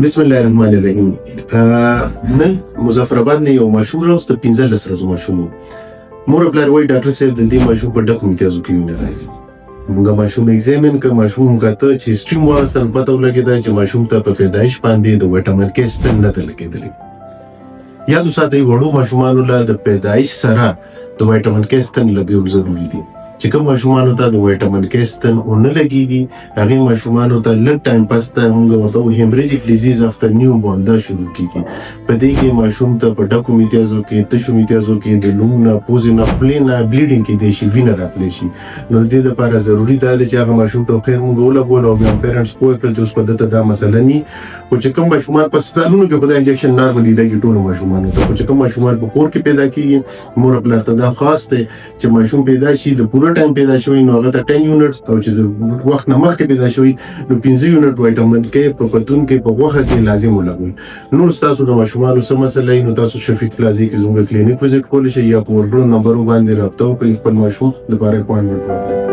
بسم الله الرحمن الرحیم. نن مظفرآباد نه یو ماشوم راوسته 15 ورځو ماشوم. مور پلار وایي ډاکټر صاحب د دې ماشوم په ډکو امتیازو کې وینه راځي. موږ ماشوم ایگزامین که ماشوم کاته چې سټریم واستل پته ولګېده چې ماشوم ته په پیدایش باندې د ویټامین کې ستن نه لګېدلی. یاد وساتئ وړو ماشومانو له د پیدایش سره د ویټامین کې ستن لګول ضروري دي. چې کوم ماشومانو ته د ویټامین کې ستن ونه لګېږي هغې ماشومانو ته لږ ټایم پس ته موږ ورته وایو هیمریجیک ډیزیز افټر نیو بورن دا شروع کېږي. په دې کې ماشوم ته په ډکو امتیازو کې تشو امتیازو کې د نوم نه پوزې نه خولې نه بلیډینګ کېدی شي وینه راتلی شي. نو د دې دپاره ضروري دا دی چې هغه ماشوم ته خیر موږ ولګول او بیا پیرنټس پوه کړل چې اوس په ده ته دا مسله ني. خو چې کوم ماشومان په هسپتالونو کې خو دا انجکشن نارملي لګي ټولو ماشومانو ته. خو چې کوم ماشومان په کور کې پیدا کېږي مور پلار ته دا خاص دی چې ماشوم پیدا شي د پوره ټایم پیدا شوی نو هغه ته 10 یونټس او چې د وخت نه مخکې پیدا شوی نو 15 یونټ ویټامین کې په پتون کې په غوښه کې لازم ولګوئ. نور ستاسو د ماشومانو څه مسله وي نو تاسو شفیق پلازي کې زموږ کلینیک وزټ کولی شئ یا په ورکړو نمبرو باندې رابطه وکړئ خپل ماشوم لپاره اپوینټمنټ واخلئ.